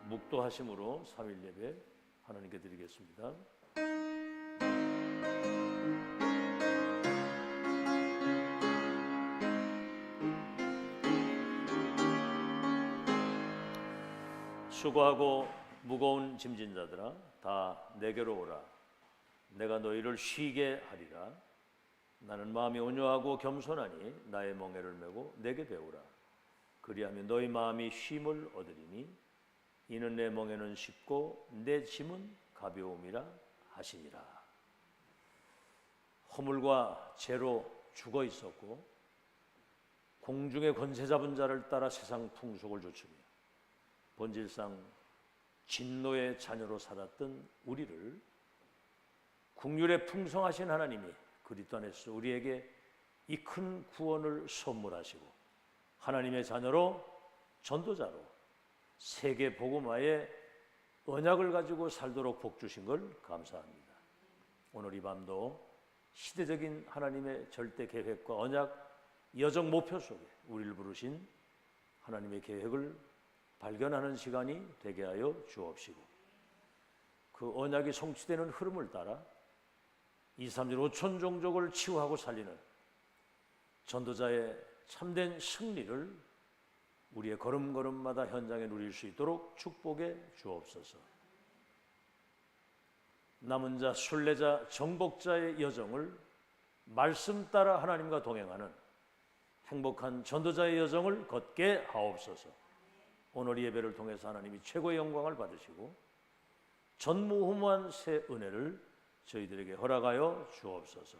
묵도하심으로 3일 예배 하나님께 드리겠습니다. 수고하고 무거운 짐진 자들아 다 내게로 오라. 내가 너희를 쉬게 하리라. 나는 마음이 온유하고 겸손하니 나의 멍에를 메고 내게 배우라. 그리하면 너희 마음이 쉼을 얻으리니 이는 내 멍에는 쉽고 내 짐은 가벼움이라 하시니라. 허물과 죄로 죽어 있었고 공중의 권세 잡은 자를 따라 세상 풍속을 좇으며 본질상 진노의 자녀로 살았던 우리를 국률에 풍성하신 하나님이 그리스도 안에서 우리에게 이 큰 구원을 선물하시고 하나님의 자녀로 전도자로 세계 복음화의 언약을 가지고 살도록 복 주신 걸 감사합니다. 오늘 이 밤도 시대적인 하나님의 절대 계획과 언약 여정 목표 속에 우리를 부르신 하나님의 계획을 발견하는 시간이 되게 하여 주옵시고 그 언약이 성취되는 흐름을 따라 2, 3일 5천 종족을 치유하고 살리는 전도자의 참된 승리를 우리의 걸음걸음마다 현장에 누릴 수 있도록 축복해 주옵소서. 남은 자, 순례자, 정복자의 여정을 말씀 따라 하나님과 동행하는 행복한 전도자의 여정을 걷게 하옵소서. 오늘 이 예배를 통해서 하나님이 최고의 영광을 받으시고 전무후무한 새 은혜를 저희들에게 허락하여 주옵소서.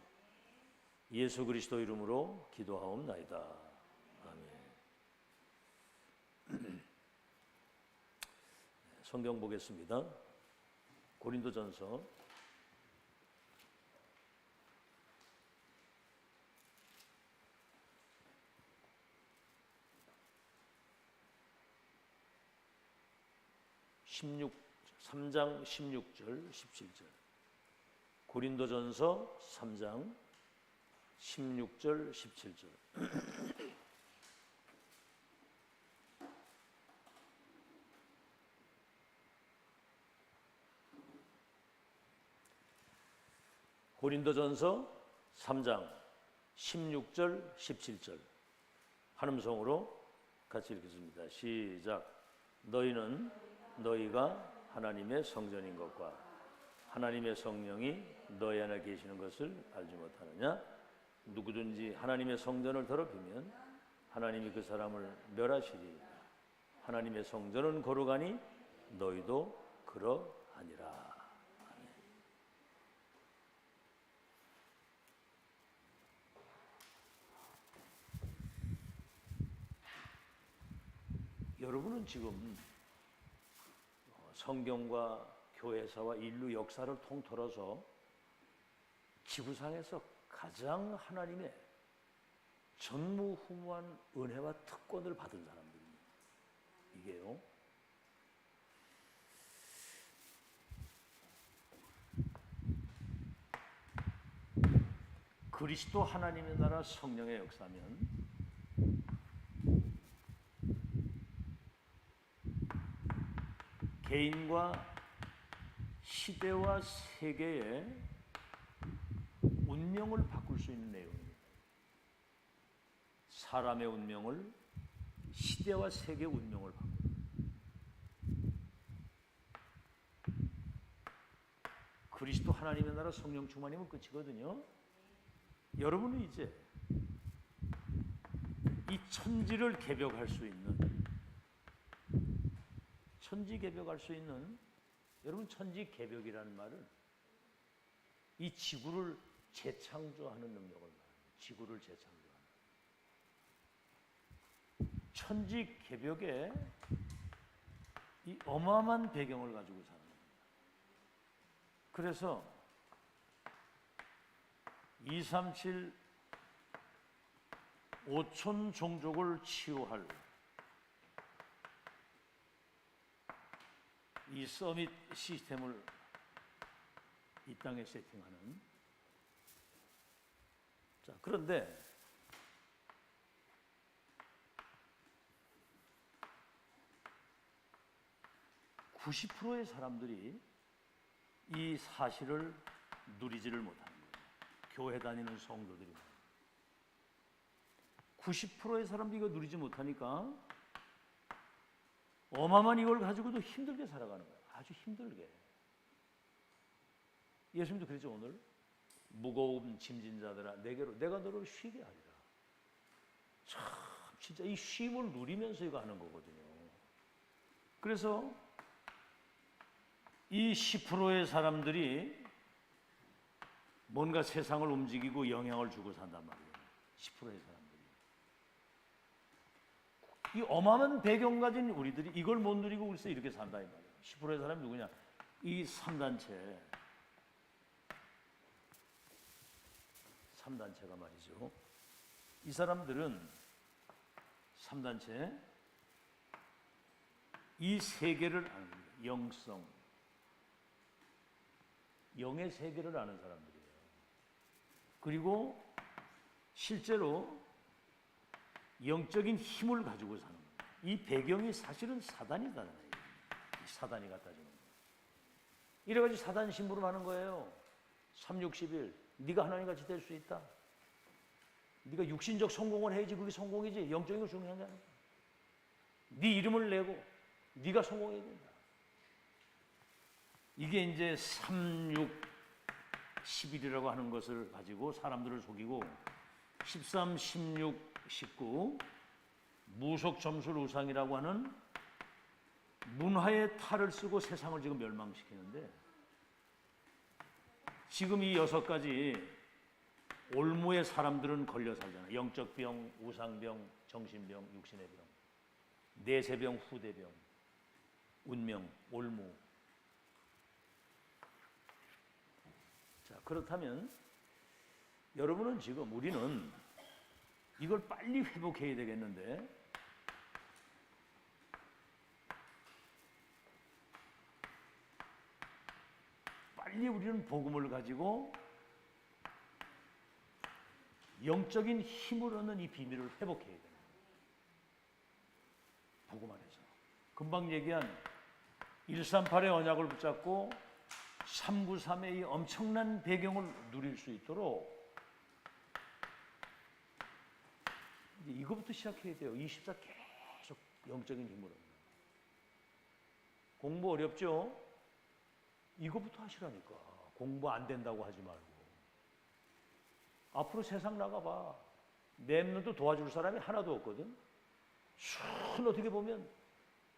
예수 그리스도 이름으로 기도하옵나이다. 아멘. 성경 보겠습니다. 고린도전서 3장 16절 17절. 고린도전서 3장 16절 17절. 고린도전서 3장 16절 17절 한음성으로 같이 읽겠습니다. 시작. 너희는 너희가 하나님의 성전인 것과 하나님의 성령이 너희 안에 계시는 것을 알지 못하느냐? 누구든지 하나님의 성전을 더럽히면 하나님이 그 사람을 멸하시리. 하나님의 성전은 거룩하니 너희도 그러하니라. 아멘. 여러분은 지금 성경과 교회사와 인류 역사를 통틀어서 지구상에서 가장 하나님의 전무후무한 은혜와 특권을 받은 사람들입니다. 이게요. 그리스도 하나님의 나라 성령의 역사면 개인과 시대와 세계의 운명을 바꿀 수 있는 내용입니다. 사람의 운명을, 시대와 세계의 운명을 바꾸는. 그리스도 하나님의 나라 성령 충만이면 끝이거든요. 여러분은 이제 이 천지를 개벽할 수 있는, 천지 개벽할 수 있는, 여러분 천지 개벽이라는 말은 이 지구를 재창조하는 능력을 말합니다. 지구를 재창조하는. 천지 개벽에 이 어마어마한 배경을 가지고 사는 겁니다. 그래서 2, 3, 7, 5천 종족을 치유할 이 서밋 시스템을 이 땅에 세팅하는. 자, 그런데 90%의 사람들이 이 사실을 누리지를 못하는 거예요. 교회 다니는 성도들이 90%의 사람들이 이거 누리지 못하니까 어마어마한 이걸 가지고도 힘들게 살아가는 거예요. 아주 힘들게. 예수님도 그랬죠. 오늘 무거운 짐진 자들아 내게로 내가 너를 쉬게 하리라. 참 진짜 이 쉼을 누리면서 이거 하는 거거든요. 그래서 이 10%의 사람들이 뭔가 세상을 움직이고 영향을 주고 산단 말이에요. 10%의 사람들이. 이 어마어마한 배경 가진 우리들이 이걸 못 누리고 그래서 이렇게 산다 이 말이에요. 10%의 사람이 누구냐? 이 3단체가 말이죠. 이 사람들은 3단체 이 세계를 아는 겁니다. 영성, 영의 세계를 아는 사람들이에요. 그리고 실제로 영적인 힘을 가지고 사는 거예요. 이 배경이 사실은 사단이다는 거예요. 사단이 갖다 주는 거예요. 이래가지고 사단 심부름 하는 거예요. 361 네가 하나님같이 될 수 있다. 네가 육신적 성공을 해야지 그게 성공이지 영적인 거 중요한 게 아니야. 네 이름을 내고 네가 성공해야 된다. 이게 이제 3,6,11이라고 하는 것을 가지고 사람들을 속이고 13, 16, 19 무속 점술 우상이라고 하는 문화의 탈을 쓰고 세상을 지금 멸망시키는데 지금 이 6가지 올무의 사람들은 걸려 살잖아. 영적 병, 우상병, 정신병, 육신의 병, 내세병, 후대병, 운명, 올무. 자, 그렇다면 여러분은 지금 우리는 이걸 빨리 회복해야 되겠는데 빨리 우리는 복음을 가지고 영적인 힘을 얻는 이 비밀을 회복해야 되는 거예요. 복음 안에서. 금방 얘기한 138의 언약을 붙잡고 393의 이 엄청난 배경을 누릴 수 있도록 이거부터 시작해야 돼요. 24 계속 영적인 힘으로. 공부 어렵죠? 이거부터 하시라니까. 공부 안 된다고 하지 말고. 앞으로 세상 나가봐. 랩런트 도와줄 사람이 하나도 없거든. 순 어떻게 보면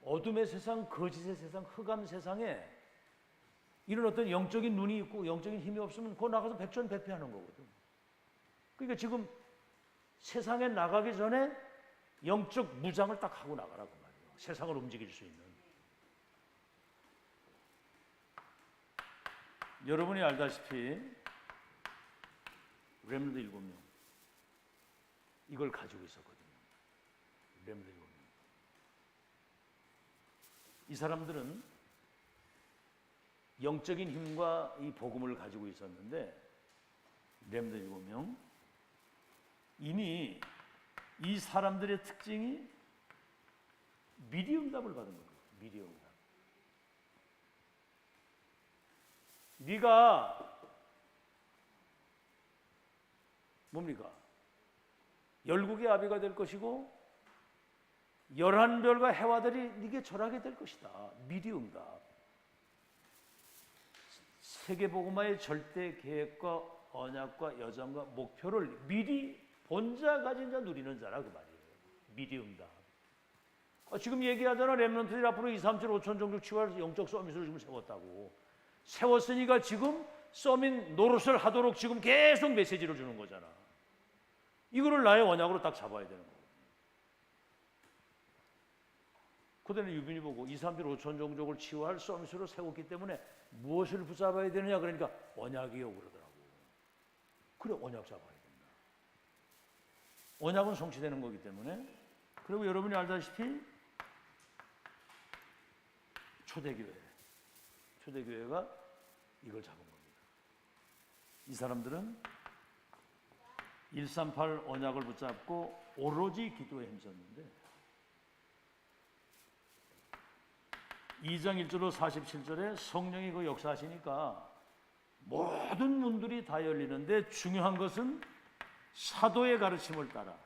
어둠의 세상, 거짓의 세상, 흑암 세상에 이런 어떤 영적인 눈이 있고 영적인 힘이 없으면 그거 나가서 백전백패하는 거거든. 그러니까 지금 세상에 나가기 전에 영적 무장을 딱 하고 나가라고 말이에요. 세상을 움직일 수 있는. 여러분이 알다시피 렘넌트 7명 이걸 가지고 있었거든요. 렘넌트 7명. 이 사람들은 영적인 힘과 이 복음을 가지고 있었는데 렘넌트 7명 이미 이 사람들의 특징이 미리 응답을 받은 거예요. 미리 응답. 네가 뭡니까? 열국의 아비가 될 것이고 11별과 해와들이 네게 절하게 될 것이다. 미리 응답. 세계복음화의 절대 계획과 언약과 여정과 목표를 미리 본자 가진 자 누리는 자라 그 말이에요. 미리 응답. 지금 얘기하잖아. 렘넌트들이 앞으로 2, 3, 7, 5천 정도 치유할 영적 서밋을 지금 세웠다고. 세웠으니까 지금 서밋 노릇을 하도록 지금 계속 메시지를 주는 거잖아. 이거를 나의 언약으로 딱 잡아야 되는 거예요. 그다음에 유빈이 보고 2, 3, 7, 5천 종족을 치유할 서밋으로 세웠기 때문에 무엇을 붙잡아야 되느냐 그러니까 언약이요 그러더라고. 그래 언약 잡아야 된다. 언약은 성취되는 거기 때문에. 그리고 여러분이 알다시피 초대교회가 이걸 잡은 겁니다. 이 사람들은 138 언약을 붙잡고 오로지 기도에 힘썼는데 2장 1절로 47절에 성령이 그 역사하시니까 모든 문들이 다 열리는데 중요한 것은 사도의 가르침을 따라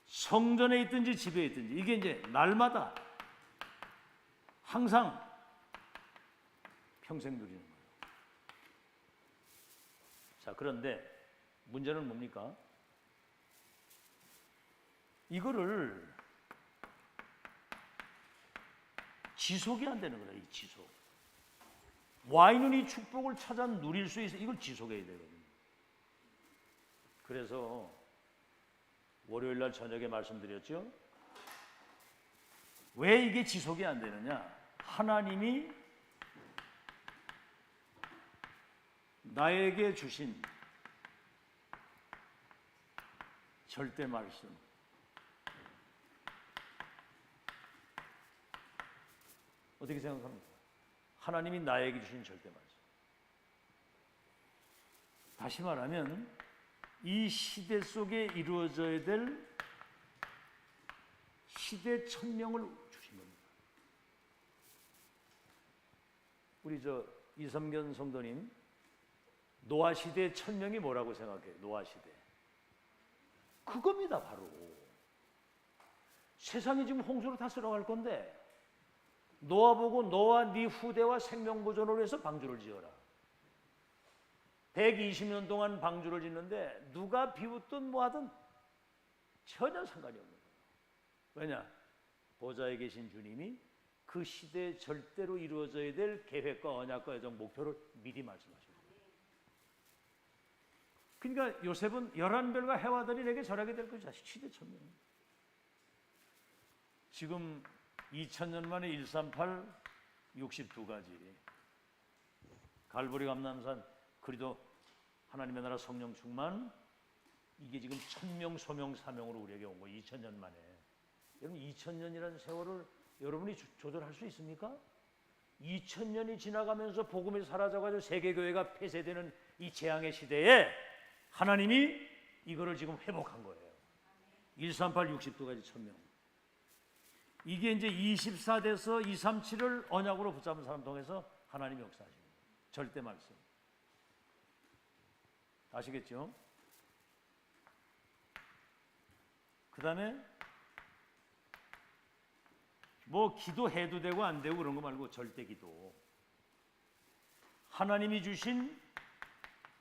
성전에 있든지 집에 있든지 이게 이제 날마다 항상 평생 누리는 거예요. 자, 그런데 문제는 뭡니까? 이거를 지속이 안 되는 거예요. 이 지속. 와인은 이 축복을 찾아 누릴 수 있어. 이걸 지속해야 되거든요. 그래서 월요일 날 저녁에 말씀드렸죠. 왜 이게 지속이 안 되느냐? 하나님이 나에게 주신 절대 말씀, 어떻게 생각합니까? 하나님이 나에게 주신 절대 말씀. 다시 말하면 이 시대 속에 이루어져야 될 시대 천명을 주신 겁니다. 우리 이섬견 성도님, 노아 시대의 천명이 뭐라고 생각해요? 노아 시대. 그겁니다, 바로. 세상이 지금 홍수로 다 쓸어갈 건데 노아 보고 너와 네 후대와 생명 보존을 위해서 방주를 지어라. 120년 동안 방주를 짓는데 누가 비웃든 뭐하든 전혀 상관이 없는 거예요. 왜냐? 보좌에 계신 주님이 그 시대에 절대로 이루어져야 될 계획과 언약과 예정 목표를 미리 말씀하신 거예요. 그러니까 요셉은 11별과 해와들이 내게 절하게 될 것이다. 시대 천명. 지금 2000년 만에 138, 62가지. 갈보리 감람산, 그리도 하나님의 나라 성령 충만, 이게 지금 천명, 소명, 사명으로 우리에게 온 거예요. 2000년 만에. 여러분 2000년이라는 세월을 여러분이 조절할 수 있습니까? 2000년이 지나가면서 복음이 사라져가지고 세계교회가 폐쇄되는 이 재앙의 시대에 하나님이 이거를 지금 회복한 거예요. 138, 62가지 천명. 이게 이제 24대에서 237을 언약으로 붙잡은 사람 통해서 하나님이 역사하시는 거예요. 절대 말씀. 아시겠죠? 그 다음에 뭐 기도해도 되고 안 되고 그런 거 말고 절대 기도. 하나님이 주신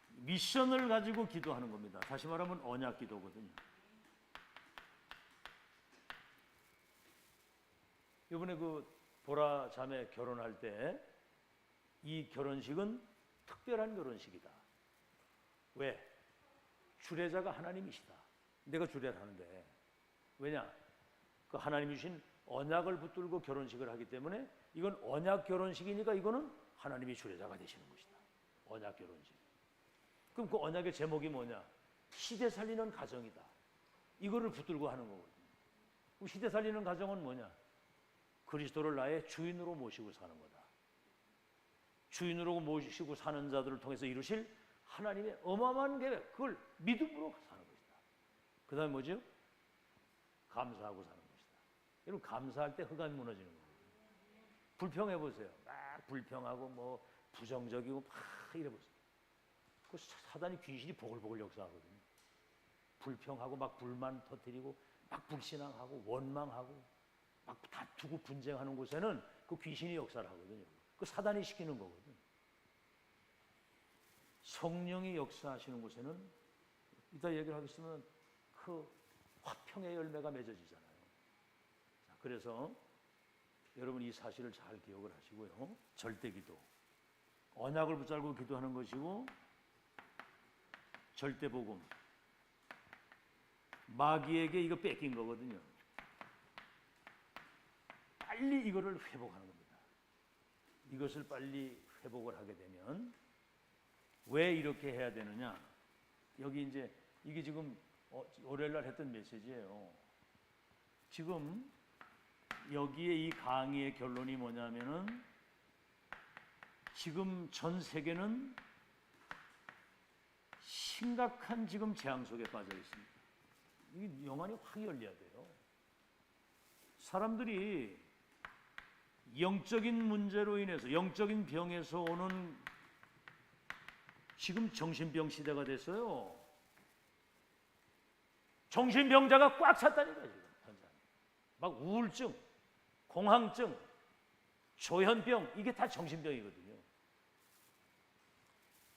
미션을 가지고 기도하는 겁니다. 다시 말하면 언약 기도거든요. 이번에 그 보라 자매 결혼할 때 이 결혼식은 특별한 결혼식이다. 왜? 주례자가 하나님이시다. 내가 주례를 하는데. 왜냐? 그 하나님이 주신 언약을 붙들고 결혼식을 하기 때문에 이건 언약 결혼식이니까 이거는 하나님이 주례자가 되시는 것이다. 언약 결혼식. 그럼 그 언약의 제목이 뭐냐? 시대 살리는 가정이다. 이거를 붙들고 하는 거거든요. 그럼 시대 살리는 가정은 뭐냐? 그리스도를 나의 주인으로 모시고 사는 거다. 주인으로 모시고 사는 자들을 통해서 이루실 하나님의 어마어마한 계획, 그걸 믿음으로 사는 것이다. 그 다음에 뭐죠? 감사하고 사는 것이다. 여러분 감사할 때 흑암이 무너지는 거예요. 불평해 보세요. 막 불평하고 뭐 부정적이고 막 이래 보세요. 그 사단이 귀신이 보글보글 역사하거든요. 불평하고 막 불만 터뜨리고 막 불신앙하고 원망하고 막 다투고 분쟁하는 곳에는 그 귀신이 역사를 하거든요. 그 사단이 시키는 거거든요. 성령이 역사하시는 곳에는 이따 얘기를 하겠으면 그 화평의 열매가 맺어지잖아요. 자, 그래서 여러분 이 사실을 잘 기억을 하시고요. 절대 기도. 언약을 붙잡고 기도하는 것이고 절대 복음. 마귀에게 이거 뺏긴 거거든요. 빨리 이거를 회복하는 겁니다. 이것을 빨리 회복을 하게 되면 왜 이렇게 해야 되느냐? 여기 이제 이게 지금 월요일날 했던 메시지예요. 지금 여기에 이 강의의 결론이 뭐냐면은 지금 전 세계는 심각한 지금 재앙 속에 빠져 있습니다. 이게 영안이 확 열려야 돼요. 사람들이 영적인 문제로 인해서, 영적인 병에서 오는 지금 정신병 시대가 됐어요. 정신병자가 꽉 찼다니까요. 지금 현장. 막 우울증, 공황증, 조현병, 이게 다 정신병이거든요.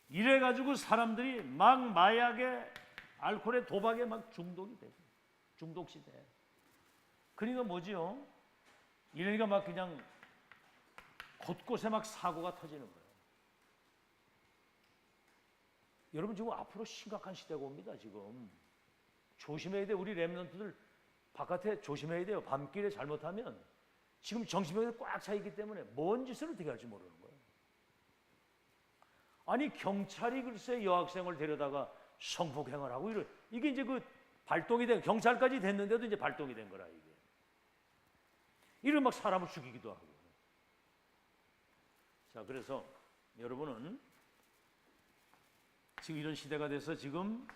이래가지고 사람들이 막 마약에, 알코올에, 도박에 막 중독이 되죠. 중독 시대. 그러니까 뭐지요? 이러니까 막 그냥 곳곳에 막 사고가 터지는 거예요. 여러분, 지금 앞으로 심각한 시대가 옵니다. 지금 조심해야 돼. 우리 렘넌트들 바깥에 조심해야 돼요. 밤길에 잘못하면 지금 정신병에 꽉 차 있기 때문에 뭔 짓을 어떻게 할지 모르는 거예요. 아니, 경찰이 글쎄 여학생을 데려다가 성폭행을 하고 이게 이제 그 발동이 된, 경찰까지 됐는데도 이제 발동이 된 거라 이게. 이런 막 사람을 죽이기도 하고. 자, 그래서 여러분은 지금 이런 시대가 돼서 지금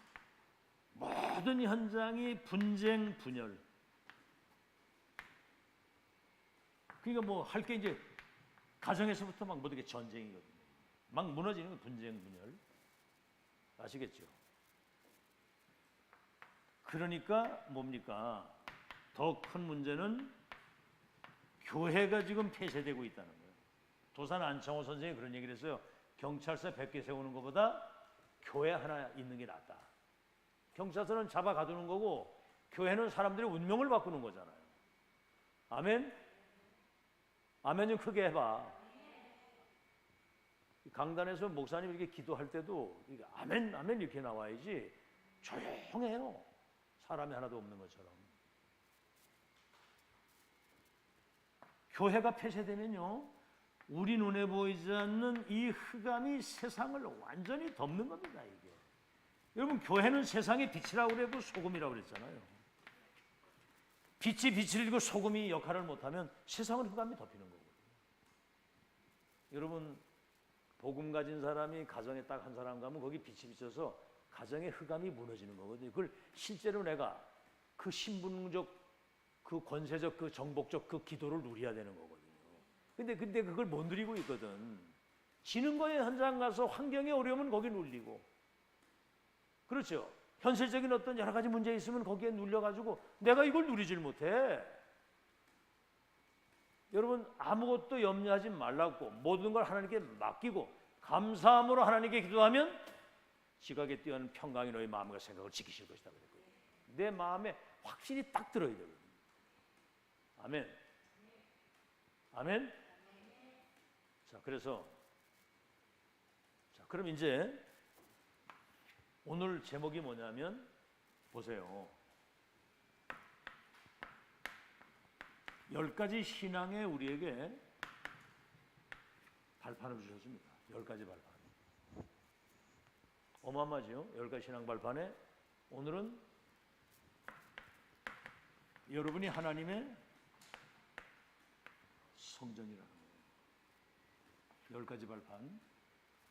모든 현장이 분쟁, 분열. 그러니까 뭐 할 게 이제 가정에서부터 막 모든 게 전쟁이거든요. 막 무너지는 건 분쟁, 분열. 아시겠죠? 그러니까 뭡니까? 더 큰 문제는 교회가 지금 폐쇄되고 있다는 거예요. 도산 안창호 선생님이 그런 얘기를 했어요. 경찰서 100개 세우는 것보다 교회 하나 있는 게 낫다. 경찰서는 잡아 가두는 거고 교회는 사람들의 운명을 바꾸는 거잖아요. 아멘? 아멘 좀 크게 해봐. 강단에서 목사님 이렇게 기도할 때도 아멘, 아멘 이렇게 나와야지 조용해요. 사람이 하나도 없는 것처럼. 교회가 폐쇄되면요, 우리 눈에 보이지 않는 이 흑암이 세상을 완전히 덮는 겁니다. 이게. 여러분, 교회는 세상의 빛이라고 그래도 소금이라고 그랬잖아요. 빛이 빛을 잃고 소금이 역할을 못하면 세상은 흑암이 덮이는 거거든요. 여러분, 복음 가진 사람이 가정에 딱 한 사람 가면 거기 빛이 비쳐서 가정의 흑암이 무너지는 거거든요. 그걸 실제로 내가 그 신분적, 그 권세적, 그 정복적 그 기도를 누려야 되는 거거든요. 근데 그걸 못 누리고 있거든. 지는 거에 현장 가서 환경이 어려우면 거기 눌리고. 그렇죠. 현실적인 어떤 여러 가지 문제 있으면 거기에 눌려가지고 내가 이걸 누리질 못해. 여러분, 아무것도 염려하지 말라고 모든 걸 하나님께 맡기고 감사함으로 하나님께 기도하면 지각에 뛰어난 평강이 너희 마음과 생각을 지키실 것이다 그랬거든요. 내 마음에 확실히 딱 들어야 되거든요. 아멘. 아멘. 자, 그래서 그럼 이제 오늘 제목이 뭐냐면 보세요. 10가지 신앙에 우리에게 발판을 주셨습니다. 10가지 발판. 어마어마하죠? 10가지 신앙 발판에 오늘은 여러분이 하나님의 성전이라는 거예요. 10가지 발판.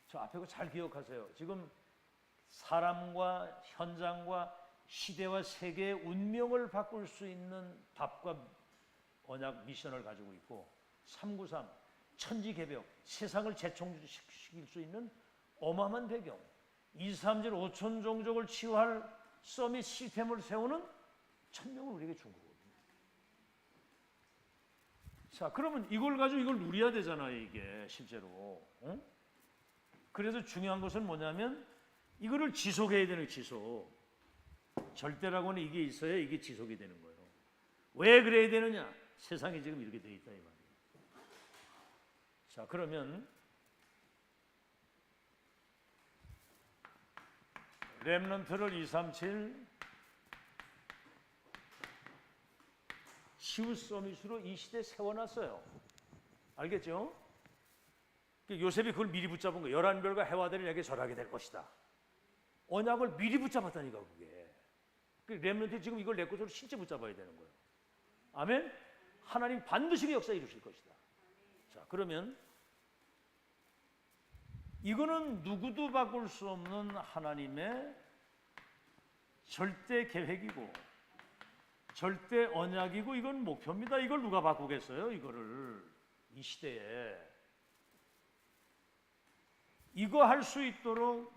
저 앞에 거 잘 기억하세요. 지금 사람과 현장과 시대와 세계의 운명을 바꿀 수 있는 답과 언약 미션을 가지고 있고 393 천지개벽 세상을 재창조시킬 수 있는 어마어마한 배경 237 5천 종족을 치유할 서밋 시스템을 세우는 천명을 우리에게 준 거거든요. 자, 그러면 이걸 가지고 이걸 누려야 되잖아요. 이게 실제로. 응? 그래서 중요한 것은 뭐냐면 이거를 지속해야 되는 지속. 절대라고는 이게 있어야 이게 지속이 되는 거예요. 왜 그래야 되느냐? 세상이 지금 이렇게 돼 있다 이 말이에요. 자, 그러면 렘넌트를 237 치유 서밋으로 이 시대에 세워놨어요. 알겠죠? 요셉이 그걸 미리 붙잡은 거예요. 11별과 해와들이 내게 절하게 될 것이다. 언약을 미리 붙잡았다니까 그게. 렘넌트 지금 이걸 내 것으로 실제 붙잡아야 되는 거예요. 아멘? 하나님 반드시 역사 이루실 것이다. 자, 그러면 이거는 누구도 바꿀 수 없는 하나님의 절대 계획이고 절대 언약이고 이건 목표입니다. 이걸 누가 바꾸겠어요? 이거를. 이 시대에 이거 할 수 있도록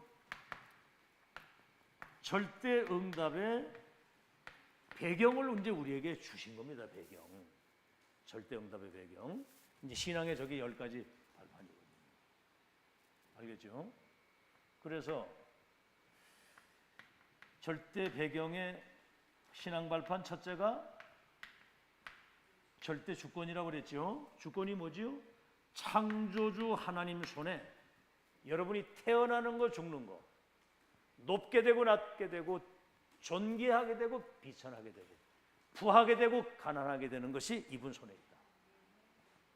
절대 응답의 배경을 이제 우리에게 주신 겁니다. 배경. 절대 응답의 배경. 이제 신앙의 저게 10가지 발판이거든요. 알겠죠? 그래서 절대 배경의 신앙 발판 첫째가 절대 주권이라고 그랬죠. 주권이 뭐지요? 창조주 하나님 손에 여러분이 태어나는 거 죽는 거, 높게 되고 낮게 되고 존귀하게 되고 비천하게 되고 부하게 되고 가난하게 되는 것이 이분 손에 있다.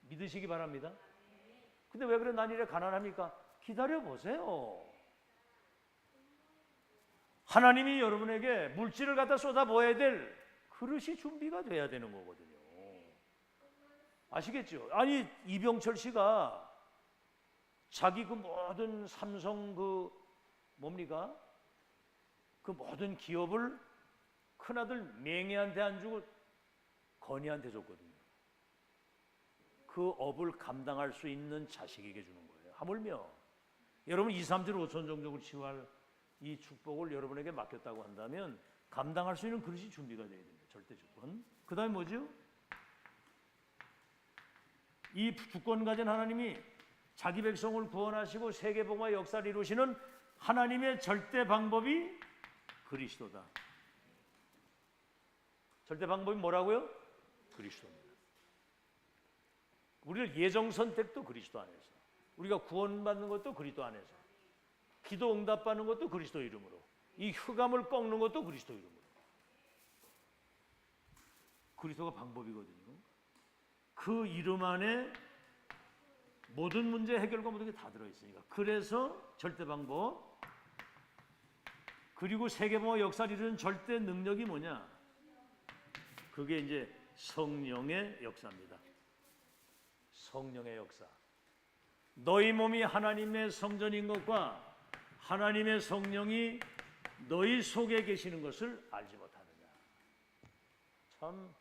믿으시기 바랍니다. 근데 왜 그래 난 이래 가난합니까? 기다려 보세요. 하나님이 여러분에게 물질을 갖다 쏟아부어야 될 그릇이 준비가 돼야 되는 거거든요. 아시겠죠? 아니 이병철 씨가 자기 그 모든 삼성 그 뭡니까? 그 모든 기업을 큰아들 맹이한테 안 주고 건이한테 줬거든요. 그 업을 감당할 수 있는 자식에게 주는 거예요. 하물며 여러분 2, 3질 5천 종족을 치유할 이 축복을 여러분에게 맡겼다고 한다면 감당할 수 있는 그릇이 준비가 되어야 됩니다. 절대 주권. 그 다음에 뭐죠? 이 주권 가진 하나님이 자기 백성을 구원하시고 세계복음화 역사를 이루시는 하나님의 절대 방법이 그리스도다. 절대 방법이 뭐라고요? 그리스도입니다. 우리를 예정 선택도 그리스도 안에서, 우리가 구원받는 것도 그리스도 안에서, 기도 응답받는 것도 그리스도 이름으로, 이 흑암을 꺾는 것도 그리스도 이름으로. 그리스도가 방법이거든요. 그 이름 안에 모든 문제 해결과 모든 게 다 들어있으니까. 그래서 절대 방법, 그리고 세계복음화 역사를 이루는 절대 능력이 뭐냐? 그게 이제 성령의 역사입니다. 성령의 역사. 너희 몸이 하나님의 성전인 것과 하나님의 성령이 너희 속에 계시는 것을 알지 못하느냐. 참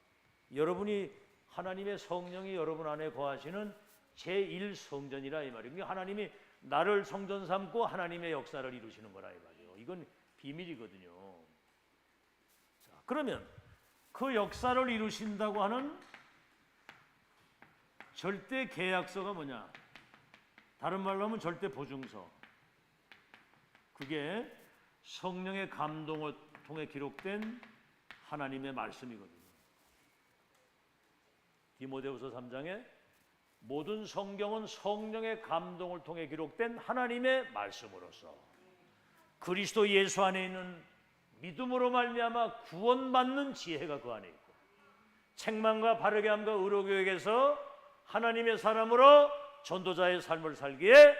여러분이 하나님의 성령이 여러분 안에 거하시는 제1성전이라 이 말이에요. 하나님이 나를 성전 삼고 하나님의 역사를 이루시는 거라 이 말이에요. 이건 비밀이거든요. 자, 그러면 그 역사를 이루신다고 하는 절대 계약서가 뭐냐? 다른 말로 하면 절대 보증서. 그게 성령의 감동을 통해 기록된 하나님의 말씀이거든요. 디모데후서 3장에 모든 성경은 성령의 감동을 통해 기록된 하나님의 말씀으로서 그리스도 예수 안에 있는 믿음으로 말미암아 구원받는 지혜가 그 안에 있고 책망과 바르게 함과 의로 교육에서 하나님의 사람으로 전도자의 삶을 살기에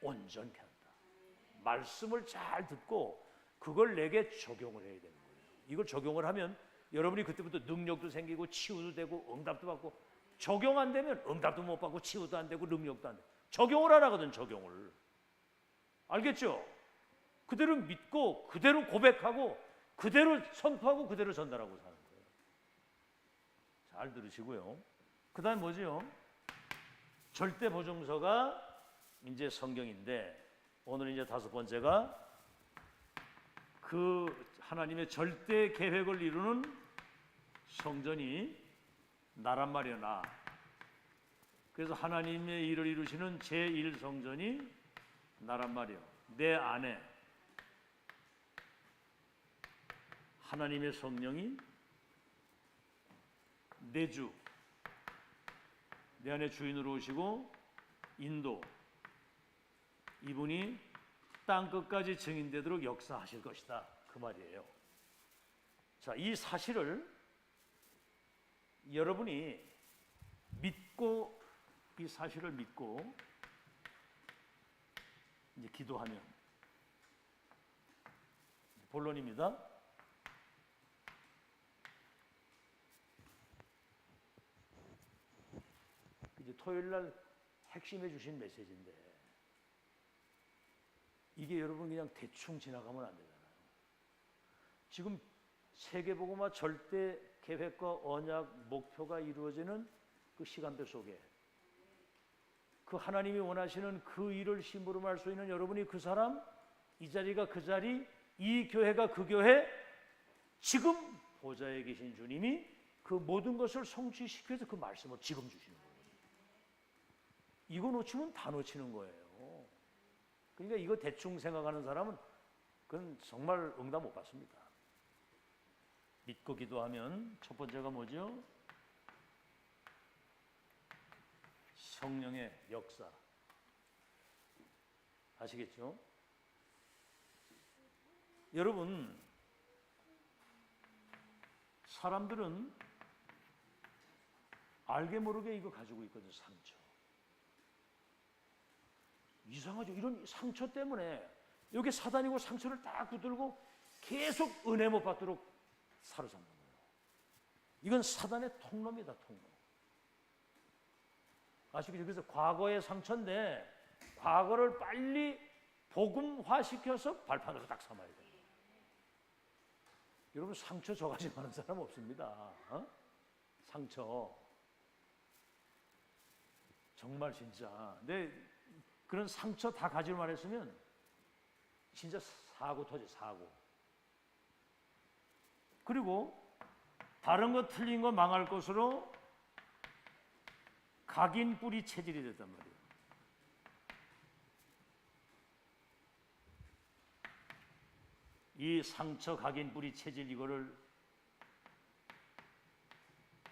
온전케 한다. 말씀을 잘 듣고 그걸 내게 적용을 해야 되는 거예요. 이걸 적용을 하면 여러분이 그때부터 능력도 생기고 치유도 되고 응답도 받고, 적용 안 되면 응답도 못 받고 치유도 안 되고 능력도 안 되고 적용을 안 하거든. 적용을. 알겠죠? 그대로 믿고 그대로 고백하고 그대로 선포하고 그대로 전달하고 사는 거예요. 잘 들으시고요. 그 다음 뭐지요? 절대 보증서가 이제 성경인데, 오늘 이제 5번째가 그 하나님의 절대 계획을 이루는 성전이 나란 말이야, 나. 그래서 하나님의 일을 이루시는 제1성전이 나란 말이야. 내 안에 하나님의 성령이 내 주, 내 안에 주인으로 오시고 인도, 이분이 땅 끝까지 증인되도록 역사하실 것이다. 그 말이에요. 자, 이 사실을 여러분이 믿고, 이 사실을 믿고 이제 기도하면, 본론입니다. 이제 토요일 날 핵심해 주신 메시지인데, 이게 여러분 그냥 대충 지나가면 안 되잖아요. 지금 세계복음화 절대 계획과 언약 목표가 이루어지는 그 시간표 속에 그 하나님이 원하시는 그 일을 심부름할 수 있는 여러분이 그 사람, 이 자리가 그 자리, 이 교회가 그 교회, 지금 보좌에 계신 주님이 그 모든 것을 성취시켜서 그 말씀을 지금 주시는 거예요. 이거 놓치면 다 놓치는 거예요. 그러니까 이거 대충 생각하는 사람은 그건 정말 응답 못 받습니다. 믿고 기도하면 첫 번째가 뭐죠? 성령의 역사. 아시겠죠? 여러분, 사람들은 알게 모르게 이거 가지고 있거든요. 상처. 이상하죠? 이런 상처 때문에 여기 사단이고 상처를 딱 붙들고 계속 은혜 못 받도록 사로잡는 거예요. 이건 사단의 통로입니다. 통로. 아시겠죠? 그래서 과거의 상처인데 과거를 빨리 복음화시켜서 발판으로 딱 삼아야 돼요. 여러분, 상처 저가지 많은 사람 없습니다. 어? 상처 정말 진짜. 근데 그런 상처 다 가지고만 했으면 진짜 사고 터져. 사고. 그리고 다른 거 틀린 거 망할 것으로 각인 뿌리 체질이 됐단 말이에요. 이 상처 각인 뿌리 체질, 이거를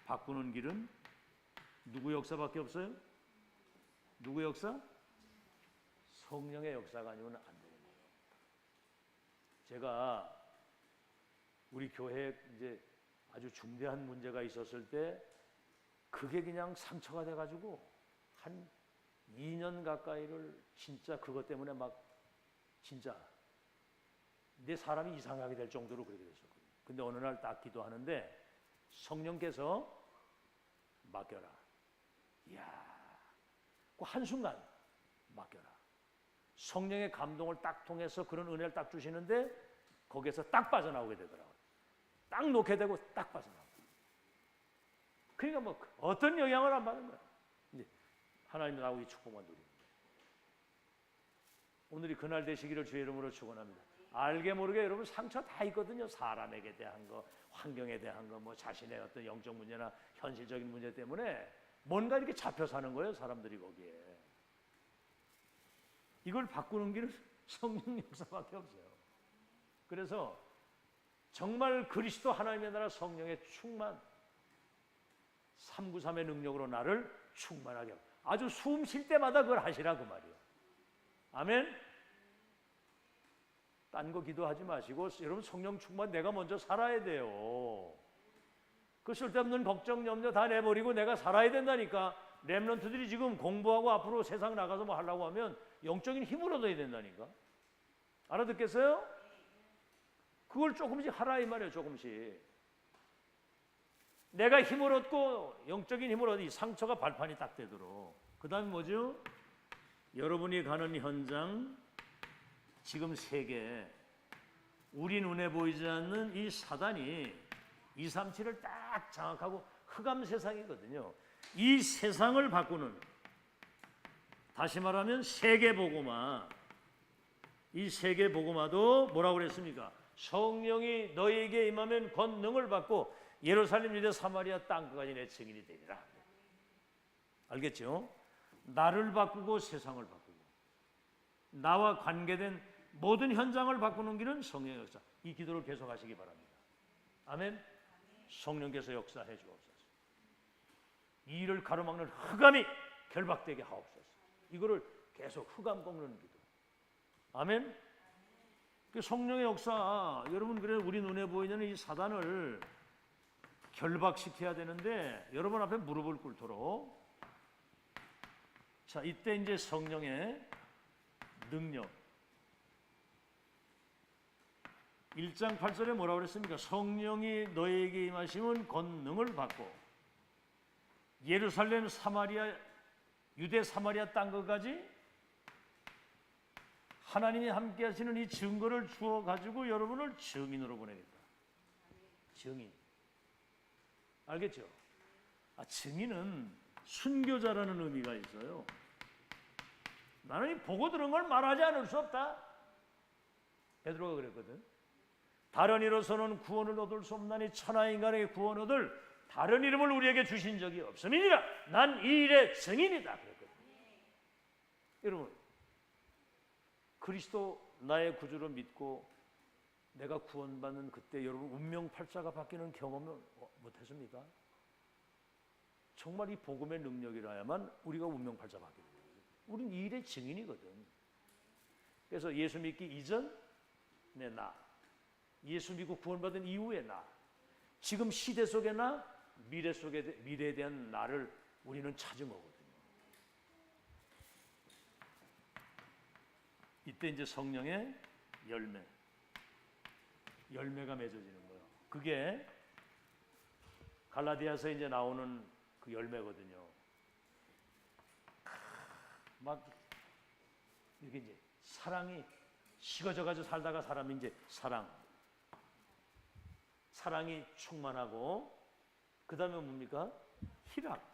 바꾸는 길은 누구 역사밖에 없어요? 누구 역사? 성령의 역사가 아니면 안 되는 거예요. 제가 우리 교회에 이제 아주 중대한 문제가 있었을 때 그게 그냥 상처가 돼가지고 한 2년 가까이를 진짜 그것 때문에 막 진짜 내 사람이 이상하게 될 정도로 그렇게 됐었거든요. 근데 어느 날 딱 기도하는데 성령께서 맡겨라. 이야, 그 한순간 맡겨라. 성령의 감동을 딱 통해서 그런 은혜를 딱 주시는데 거기에서 딱 빠져나오게 되더라고요. 딱 놓게 되고 딱 빠져나오고. 그러니까 뭐 어떤 영향을 안 받는 거야. 이제 하나님 나오기 축복만 누리는 거예요. 오늘이 그날 되시기를 주의 이름으로 축원합니다. 알게 모르게 여러분 상처 다 있거든요. 사람에게 대한 거, 환경에 대한 거, 뭐 자신의 어떤 영적 문제나 현실적인 문제 때문에 뭔가 이렇게 잡혀 사는 거예요. 사람들이 거기에. 이걸 바꾸는 길은 성령 역사밖에 없어요. 그래서 정말 그리스도 하나님의 나라 성령의 충만, 393의 능력으로 나를 충만하게 하고, 아주 숨 쉴 때마다 그걸 하시라 그 말이에요. 아멘. 딴 거 기도하지 마시고 여러분 성령 충만 내가 먼저 살아야 돼요. 그 쓸데없는 걱정 염려 다 내버리고 내가 살아야 된다니까. 렘넌트들이 지금 공부하고 앞으로 세상 나가서 뭐 하려고 하면 영적인 힘을 얻어야 된다니까. 알아듣겠어요? 그걸 조금씩 하라 이 말이에요. 조금씩. 내가 힘을 얻고 영적인 힘을 얻이 상처가 발판이 딱 되도록. 그 다음에 뭐죠? 여러분이 가는 현장, 지금 세계, 우리 눈에 보이지 않는 이 사단이 237을 딱 장악하고 흑암 세상이거든요. 이 세상을 바꾸는, 다시 말하면 세계복음화. 이 세계복음화도 뭐라고 그랬습니까? 성령이 너희에게 임하면 권능을 받고 예루살렘, 유대, 사마리아 땅끝까지 내 증인이 되리라. 알겠죠? 나를 바꾸고 세상을 바꾸고 나와 관계된 모든 현장을 바꾸는 길은 성령의 역사. 이 기도를 계속하시기 바랍니다. 아멘. 성령께서 역사해 주옵소서. 이 일을 가로막는 흑암이 결박되게 하옵소서. 이거를 계속 흑암 꺾는 기도. 아멘. 성령의 역사, 여러분, 그래 우리 눈에 보이는 이 사단을 결박시켜야 되는데 여러분 앞에 무릎을 꿇도록. 자, 이때 이제 성령의 능력. 1장 8절에 뭐라고 그랬습니까? 성령이 너에게 임하시면 권능을 받고 예루살렘, 사마리아, 유대, 사마리아 땅끝까지 하나님이 함께 하시는 이 증거를 주어 가지고 여러분을 증인으로 보내겠다. 증인. 알겠죠? 증인은 순교자라는 의미가 있어요. 나는 이 보고 들은 걸 말하지 않을 수 없다. 베드로가 그랬거든. 다른 이로서는 구원을 얻을 수 없나니 천하 인간에게 구원 얻을 다른 이름을 우리에게 주신 적이 없음이니라. 난 이 일의 증인이다. 그랬거든. 여러분, 그리스도 나의 구주로 믿고 내가 구원받는 그때 여러분 운명팔자가 바뀌는 경험을 못했습니까? 정말 이 복음의 능력이라야만 우리가 운명팔자 바뀌는 거예요. 우린 이 일의 증인이거든. 그래서 예수 믿기 이전의 나, 예수 믿고 구원받은 이후의 나, 지금 시대 속의 나, 미래에 대한 나를 우리는 찾은 거거든요. 이때 이제 성령의 열매가 맺어지는 거예요. 그게 갈라디아서 이제 나오는 그 열매거든요. 막 이렇게 이제 사랑이 식어져가지고 살다가 사람이 이제 사랑이 충만하고 그 다음에 뭡니까? 희락.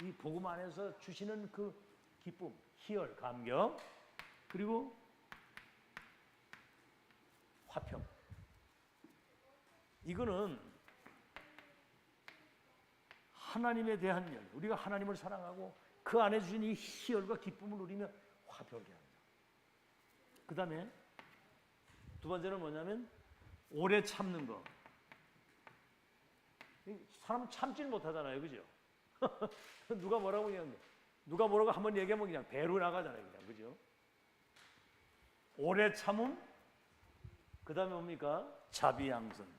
이 복음 안에서 주시는 그 기쁨, 희열, 감격, 그리고 화평. 이거는 하나님에 대한 열, 우리가 하나님을 사랑하고 그 안에 주신 이 희열과 기쁨을 누리며 화평하게 합니다. 그 다음에 두 번째는 뭐냐면 오래 참는 거. 사람은 참지는 못하잖아요, 그죠? 누가 뭐라고 한번 얘기하면 그냥 배로 나가잖아요, 그냥, 그죠? 오래 참음, 그 다음에 뭡니까? 자비양선.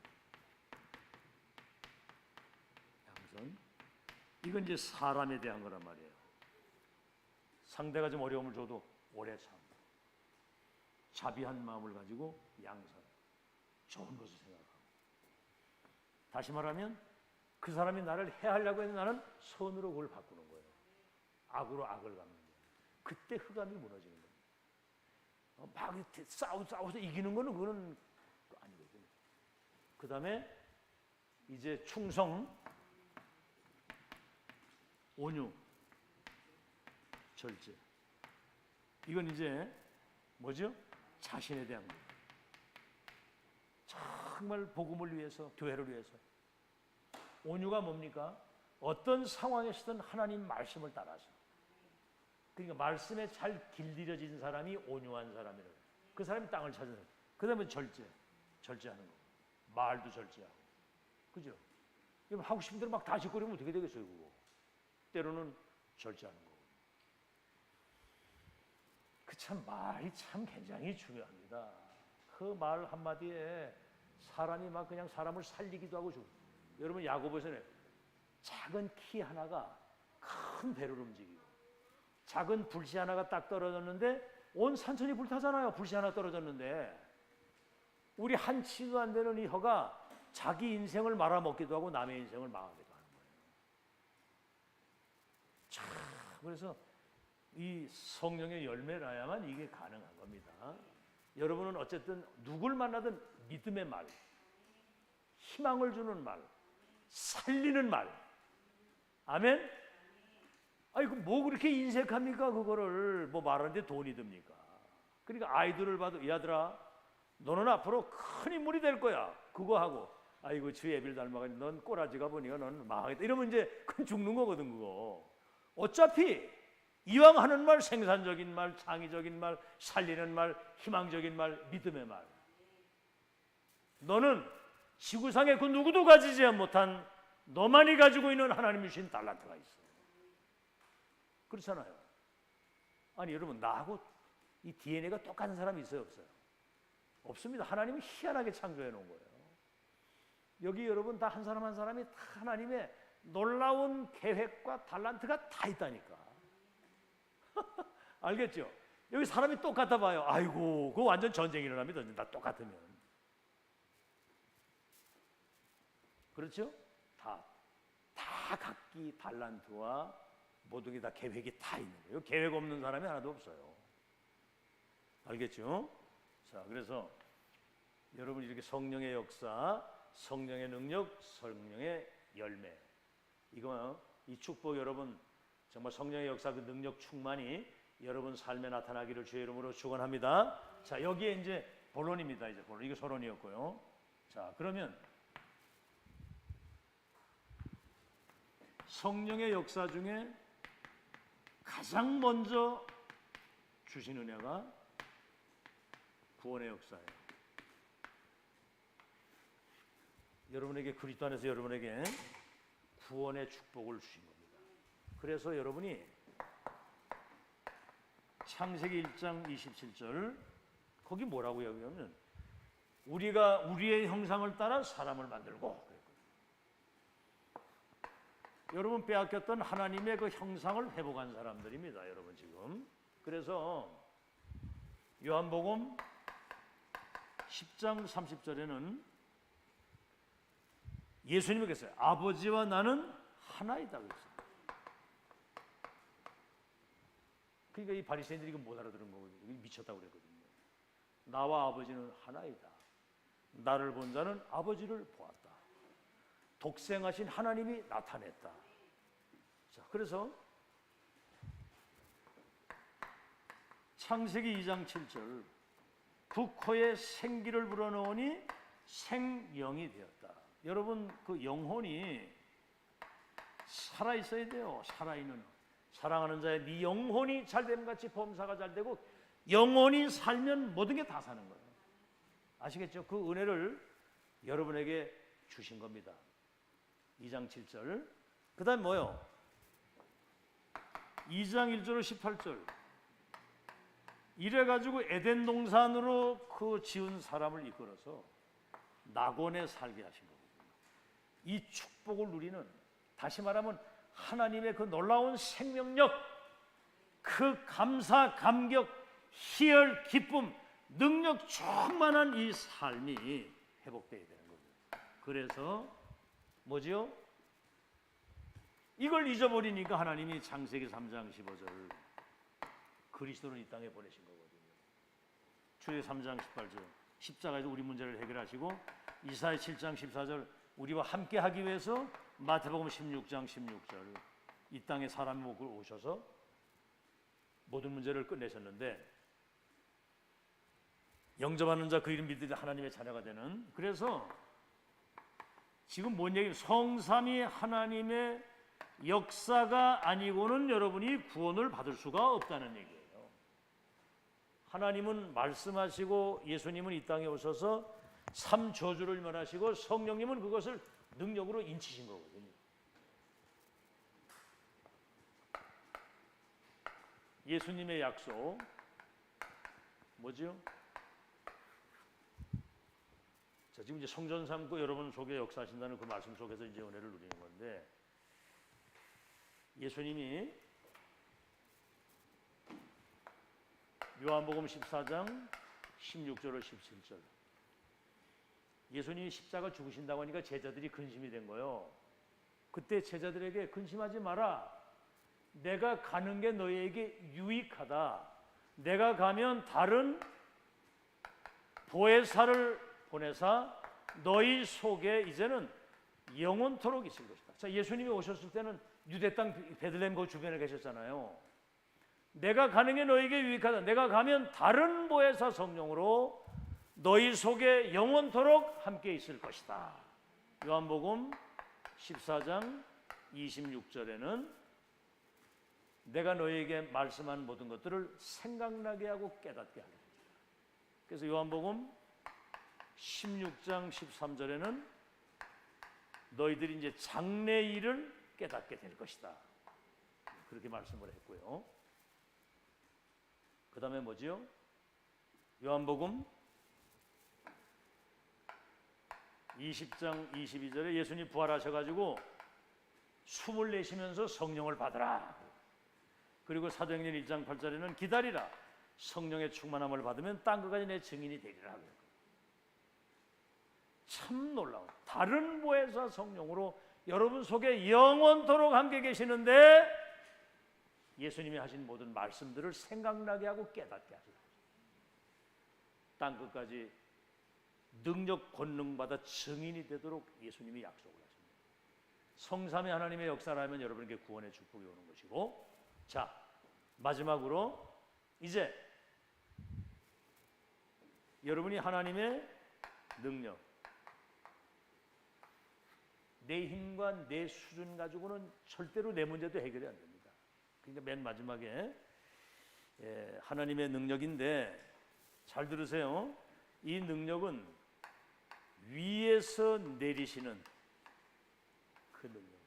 이건 이제 사람에 대한 거란 말이에요. 상대가 좀 어려움을 줘도 오래 참. 자비한 마음을 가지고 양선. 좋은 것을 생각하고. 다시 말하면 그 사람이 나를 해하려고 해도 나는 선으로 그걸 바꾸는 거예요. 악으로 악을 갚는 거예요. 그때 흑암이 무너지는 거예요. 막 싸워서 이기는 거는 그거는 아니거든요. 그 다음에 이제 충성, 온유, 절제. 이건 이제 뭐죠? 자신에 대한 거예요. 정말 복음을 위해서, 교회를 위해서. 온유가 뭡니까? 어떤 상황에서든 하나님 말씀을 따라서. 그러니까 말씀에 잘 길들여진 사람이 온유한 사람이라고. 그 사람이 땅을 찾는 사람. 그 다음에 절제하는 거. 말도 절제하고. 그죠? 하고 싶은 대로 막 다 짓거리면 어떻게 되겠어요, 그거? 때로는 절제하는 거고. 그 참 말이 참 굉장히 중요합니다. 그 말 한마디에 사람이 막 그냥 사람을 살리기도 하고 여러분 야고보서는 작은 키 하나가 큰 배를 움직이고 작은 불씨 하나가 딱 떨어졌는데 온 산천이 불타잖아요. 불씨 하나 떨어졌는데 우리 한 치도 안 되는 이 혀가 자기 인생을 말아먹기도 하고 남의 인생을 망하기도 하는 거예요. 참, 그래서 이 성령의 열매라야만 이게 가능한 겁니다. 여러분은 어쨌든 누굴 만나든 믿음의 말, 희망을 주는 말, 살리는 말. 아멘? 아이고 뭐 그렇게 인색합니까? 그거를 뭐 말하는데 돈이 듭니까? 그러니까 아이들을 봐도 이 아들아 너는 앞으로 큰 인물이 될 거야. 그거 하고 아이고 주의 애비를 닮아가지고 넌 꼬라지가 보니까 넌 망하겠다. 이러면 이제 그건 죽는 거거든 그거. 어차피 이왕 하는 말 생산적인 말, 창의적인 말, 살리는 말, 희망적인 말, 믿음의 말. 너는 지구상에 그 누구도 가지지 못한 너만이 가지고 있는 하나님이 주신 달란트가 있어. 그렇잖아요. 아니 여러분 나하고 이 DNA가 똑같은 사람이 있어요 없어요? 없습니다. 하나님이 희한하게 창조해 놓은 거예요. 여기 여러분 다 한 사람 한 사람이 다 하나님의 놀라운 계획과 달란트가 다 있다니까. 알겠죠? 여기 사람이 똑같아 봐요. 아이고 그거 완전 전쟁이 일어납니다. 다 똑같으면. 그렇죠? 다 각기 달란트와 모든 게 다 계획이 다 있는 거예요. 계획 없는 사람이 하나도 없어요. 알겠죠? 자, 그래서 여러분 이렇게 성령의 역사, 성령의 능력, 성령의 열매. 이거 이 축복 여러분 정말 성령의 역사 그 능력 충만이 여러분 삶에 나타나기를 주의 이름으로 축원합니다. 자, 여기에 이제 본론입니다. 이제 본론. 이거 서론이었고요. 자, 그러면 성령의 역사 중에 가장 먼저 주신 은혜가 구원의 역사예요. 여러분에게 그리스도 안에서 여러분에게 구원의 축복을 주신 겁니다. 그래서 여러분이 창세기 1장 27절 거기 뭐라고 얘기하면 우리가 우리의 형상을 따라 사람을 만들고 그랬거든요. 여러분 빼앗겼던 하나님의 그 형상을 회복한 사람들입니다. 여러분 지금 그래서 요한복음 10장 30절에는 예수님이 그랬어요. 아버지와 나는 하나이다 그랬어요. 그러니까 이 바리새인들이 이거 못 알아들은 거거든요. 미쳤다고 그랬거든요. 나와 아버지는 하나이다. 나를 본 자는 아버지를 보았다. 독생하신 하나님이 나타냈다. 자, 그래서 창세기 2장 7절 그 코에 생기를 불어넣으니 생영이 되었다. 여러분 그 영혼이 살아있어야 돼요. 살아있는 사랑하는 자의 네 영혼이 잘됨 같이 범사가 잘되고 영혼이 살면 모든 게 다 사는 거예요. 아시겠죠? 그 은혜를 여러분에게 주신 겁니다. 2장 7절 그 다음 뭐요? 2장 1절로 18절 이래가지고 에덴 동산으로 그 지은 사람을 이끌어서 낙원에 살게 하신 거거든요. 이 축복을 누리는 다시 말하면 하나님의 그 놀라운 생명력 그 감사, 감격, 희열, 기쁨, 능력 충만한 이 삶이 회복되어야 되는 거죠. 그래서 뭐지요? 이걸 잊어버리니까 하나님이 창세기 3장 15절을 그리스도를 이 땅에 보내신 거거든요. 출애굽기 3장 18절 십자가에서 우리 문제를 해결하시고 이사야 7장 14절 우리와 함께 하기 위해서 마태복음 16장 16절 이 땅에 사람의 목을 오셔서 모든 문제를 끝내셨는데 영접하는 자 그 이름 믿으리 하나님의 자녀가 되는 그래서 지금 뭔 얘기예요? 성삼위 하나님의 역사가 아니고는 여러분이 구원을 받을 수가 없다는 얘기예요. 하나님은 말씀하시고 예수님은 이 땅에 오셔서 삼저주를 면하시고 성령님은 그것을 능력으로 인치신 거거든요. 예수님의 약속 뭐죠? 자, 지금 이제 성전 삼고 여러분 속에 역사하신다는 그 말씀 속에서 이제 은혜를 누리는 건데 예수님이 요한복음 14장 16절로 17절 예수님이 십자가 죽으신다고 하니까 제자들이 근심이 된 거예요. 그때 제자들에게 근심하지 마라. 내가 가는 게 너희에게 유익하다. 내가 가면 다른 보혜사를 보내사 너희 속에 이제는 영원토록 있을 것이다. 자, 예수님이 오셨을 때는 유대 땅 베들레헴 그 주변에 계셨잖아요. 내가 가는 게 너희에게 유익하다. 내가 가면 다른 보혜사 성령으로 너희 속에 영원토록 함께 있을 것이다. 요한복음 14장 26절에는 내가 너희에게 말씀한 모든 것들을 생각나게 하고 깨닫게 하리라. 그래서 요한복음 16장 13절에는 너희들이 이제 장래일을 깨닫게 될 것이다. 그렇게 말씀을 했고요. 그 다음에 뭐지요? 요한복음 20장 22절에 예수님 부활하셔가지고 숨을 내쉬면서 성령을 받으라. 그리고 사도행전 1장 8절에는 기다리라. 성령의 충만함을 받으면 땅끝까지 내 증인이 되리라. 참 놀라운 다른 보혜사 성령으로 여러분 속에 영원토록 함께 계시는데 예수님이 하신 모든 말씀들을 생각나게 하고 깨닫게 하시라. 땅끝까지 능력 권능 받아 증인이 되도록 예수님이 약속을 하십니다. 성삼위 하나님의 역사라면 여러분에게 구원의 축복이 오는 것이고, 자, 마지막으로 이제 여러분이 하나님의 능력, 내 힘과 내 수준 가지고는 절대로 내 문제도 해결이 안 됩니다. 그러니까 맨 마지막에 하나님의 능력인데, 잘 들으세요. 이 능력은 위에서 내리시는 그 능력,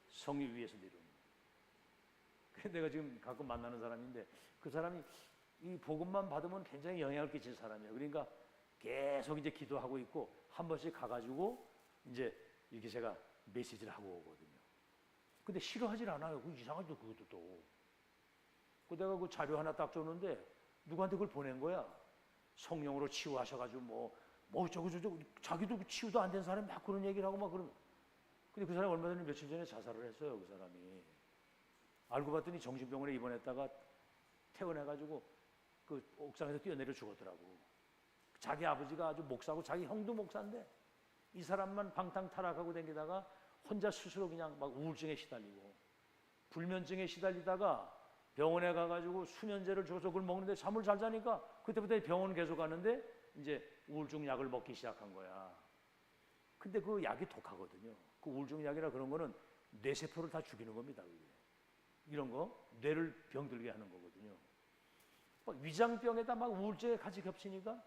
성이 위에서 내려오는. 내가 지금 가끔 만나는 사람인데, 그 사람이 이 복음만 받으면 굉장히 영향을 끼칠 사람이에요. 그러니까 계속 이제 기도하고 있고, 한 번씩 가가지고 이제 이렇게 제가 메시지를 하고 오거든요. 근데 싫어하질 않아요. 그 이상하죠, 그것도 또. 그 내가 그 자료 하나 딱 줬는데 누구한테 그걸 보낸 거야. 성령으로 치유하셔가지고 뭐 저거 자기도 치유도 안 된 사람이 막 그런 얘기를 하고 막 그러면. 근데 그 사람이 얼마 전에 며칠 전에 자살을 했어요. 그 사람이. 알고 봤더니 정신병원에 입원했다가 퇴원해가지고 그 옥상에서 뛰어내려 죽었더라고. 자기 아버지가 아주 목사고 자기 형도 목사인데 이 사람만 방탕타락하고 다니다가 혼자 스스로 그냥 막 우울증에 시달리고 불면증에 시달리다가 병원에 가가지고 수면제를 줘서 그걸 먹는데 잠을 잘 자니까 그때부터 병원 계속 가는데 이제 우울증 약을 먹기 시작한 거야. 근데 그 약이 독하거든요. 그 우울증 약이라 그런 거는 뇌세포를 다 죽이는 겁니다. 그게. 이런 거 뇌를 병들게 하는 거거든요. 막 위장병에다 막 우울증에 같이 겹치니까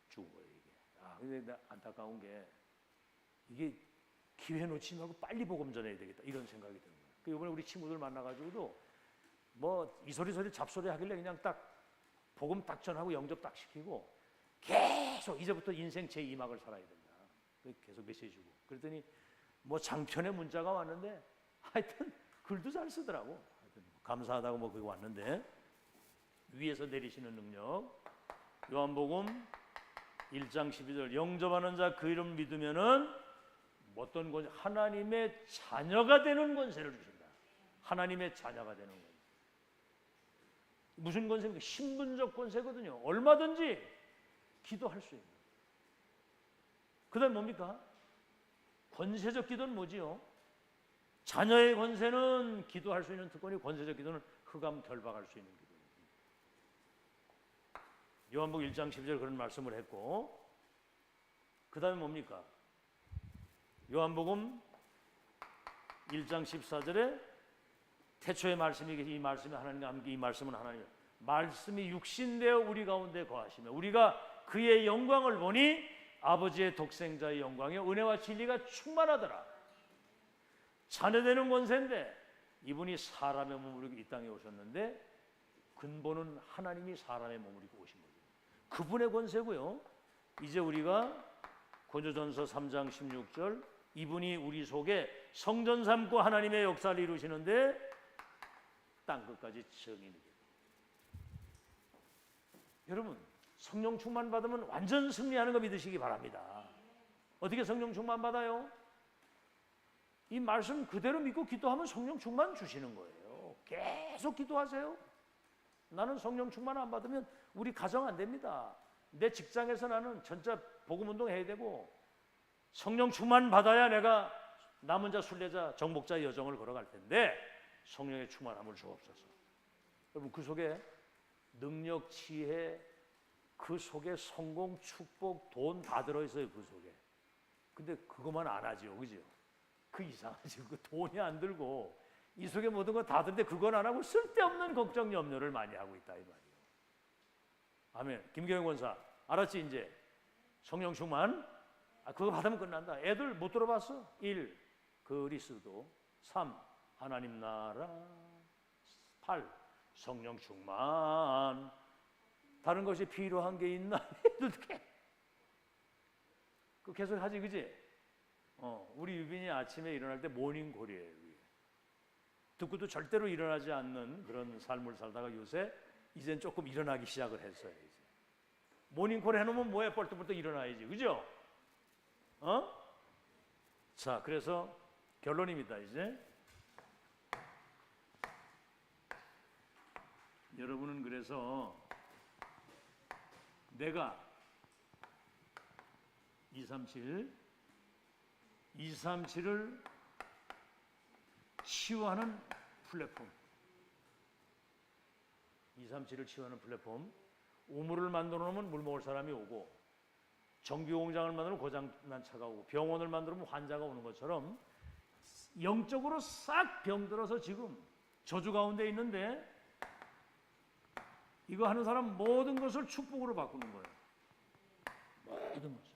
죽은 거예요 이게. 근데 안타까운 게 이게 기회 놓치지 말고 빨리 복음 전해야 되겠다 이런 생각이 드는 거예요. 그 이번에 우리 친구들 만나가지고도 뭐 이소리 잡소리 하길래 그냥 딱 복음 딱 전하고 영접 딱 시키고 계속 이제부터 인생 제2막을 살아야 된다. 계속 메시지 주고. 그랬더니 뭐 장편의 문자가 왔는데 하여튼 글도 잘 쓰더라고. 하여튼 감사하다고 뭐 그거 왔는데 위에서 내리시는 능력. 요한복음 1장 12절 영접하는 자 그 이름 믿으면은 어떤 권세? 하나님의 자녀가 되는 권세를 주신다. 하나님의 자녀가 되는 권세. 무슨 권세입니까? 신분적 권세거든요. 얼마든지 기도할 수 있는. 그 다음 뭡니까? 권세적 기도는 뭐지요? 자녀의 권세는 기도할 수 있는 특권이, 권세적 기도는 흑암 결박할 수 있는 기도입니다. 요한복음 1장 12절 그런 말씀을 했고, 그 다음에 뭡니까? 요한복음 1장 14절에 태초의 말씀이 이 말씀이 하나님과 함께 이 말씀은 하나님 말씀이 육신되어 우리 가운데 거하시며 우리가 그의 영광을 보니 아버지의 독생자의 영광이요 은혜와 진리가 충만하더라. 자녀되는 권세인데 이분이 사람의 몸으로 이 땅에 오셨는데 근본은 하나님이 사람의 몸으로 오신 거죠. 그분의 권세고요. 이제 우리가 고린도전서 3장 16절 이분이 우리 속에 성전 삼고 하나님의 역사를 이루시는데 땅끝까지 증인이 됩니다. 여러분 성령 충만 받으면 완전 승리하는 거 믿으시기 바랍니다. 어떻게 성령 충만 받아요? 이 말씀 그대로 믿고 기도하면 성령 충만 주시는 거예요. 계속 기도하세요. 나는 성령 충만 안 받으면 우리 가정 안 됩니다. 내 직장에서 나는 전자 복음운동 해야 되고 성령 충만 받아야 내가 남은 자 순례자 정복자의 여정을 걸어갈 텐데 성령의 충만함을 주옵소서. 여러분 그 속에 능력, 지혜, 그 속에 성공, 축복, 돈 다 들어있어요. 그 속에. 근데 그것만 안 하죠. 그죠? 그 이상하지. 그 돈이 안 들고 이 속에 모든 거 다 드는데 그건 안 하고 쓸데없는 걱정, 염려를 많이 하고 있다 이 말이에요. 아멘. 김경영 권사 알았지 이제? 성령 충만 그거 받으면 끝난다. 애들 못 들어봤어? 1. 그리스도 3. 하나님 나라 8. 성령 충만 다른 것이 필요한 게 있나? 어떻게? 그 계속 하지 그지? 우리 유빈이 아침에 일어날 때 모닝콜이에요. 듣고도 절대로 일어나지 않는 그런 삶을 살다가 요새 이젠 조금 일어나기 시작을 했어요. 이제. 모닝콜 해놓으면 뭐해? 벌떡벌떡 일어나야지. 그죠? 자, 그래서 결론입니다. 이제 여러분은 그래서 내가 237을 치유하는 플랫폼, 237을 치유하는 플랫폼. 우물을 만들어 놓으면 물 먹을 사람이 오고, 정비공장을 만들면 고장난 차가 오고, 병원을 만들면 환자가 오는 것처럼 영적으로 싹 병들어서 지금 저주 가운데 있는데, 이거 하는 사람 모든 것을 축복으로 바꾸는 거예요. 모든 것을.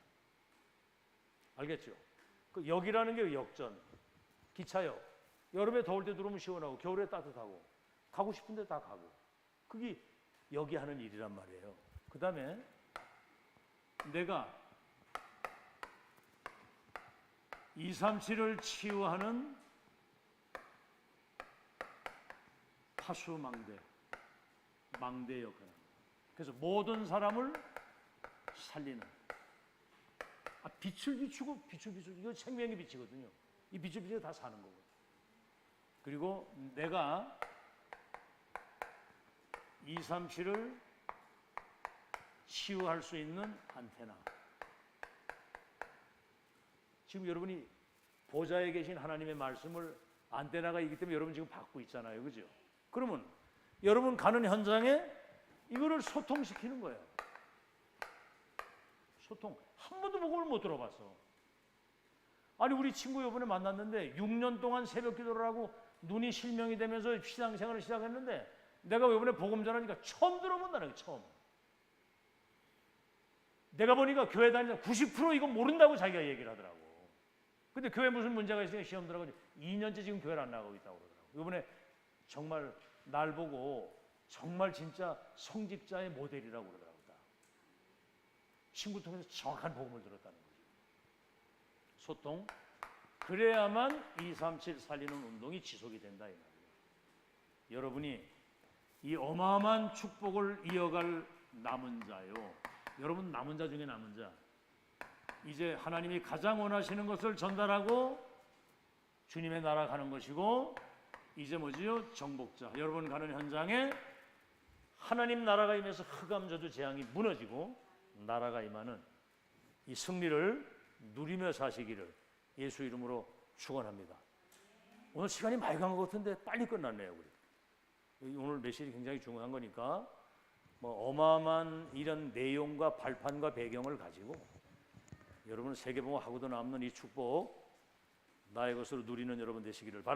알겠죠? 그 역이라는 게 역전, 기차역. 여름에 더울 때 들어오면 시원하고 겨울에 따뜻하고 가고 싶은데 다 가고, 그게 역이 하는 일이란 말이에요. 그 다음에 내가 237을 치유하는 파수망대, 망대 역할. 그래서 모든 사람을 살리는, 빛을 비추고, 이거 생명의 빛이거든요. 이 빛을 비추고 다 사는 거고. 그리고 내가 237을 치유할 수 있는 안테나. 지금 여러분이 보좌에 계신 하나님의 말씀을 안테나가 있기 때문에 여러분 지금 받고 있잖아요. 그죠? 그러면 여러분 가는 현장에 이거를 소통시키는 거예요. 소통. 한 번도 복음을 못 들어봤어. 아니, 우리 친구 이번에 만났는데 6년 동안 새벽 기도를 하고 눈이 실명이 되면서 신앙생활을 시작했는데, 내가 이번에 복음 전하니까 처음 들어본다는 게 처음. 내가 보니까 교회 다니는 90% 이거 모른다고 자기가 얘기를 하더라고. 근데 교회 무슨 문제가 있으니까 시험 들어가고 2년째 지금 교회를 안 나가고 있다고 그러더라고. 이번에 정말 날 보고 정말 진짜 성직자의 모델이라고 그러더라고. 친구 통해서 정확한 복음을 들었다는 거죠. 소통. 그래야만 237 살리는 운동이 지속이 된다 이 말이에요. 여러분이 이 어마어마한 축복을 이어갈 남은 자요. 여러분 남은 자 중에 남은 자. 이제 하나님이 가장 원하시는 것을 전달하고 주님의 나라 가는 것이고, 이제 뭐지요? 정복자. 여러분 가는 현장에 하나님 나라가 임해서 흑암저주 재앙이 무너지고 나라가 임하는 이 승리를 누리며 사시기를 예수 이름으로 축원합니다. 오늘 시간이 많이 간 것 같은데 빨리 끝났네요. 우리 오늘 메시지 굉장히 중요한 거니까 뭐 어마어마한 이런 내용과 발판과 배경을 가지고 여러분 세계봉화 하고도 남는 이 축복 나의 것으로 누리는 여러분 되시기를 바랍니다.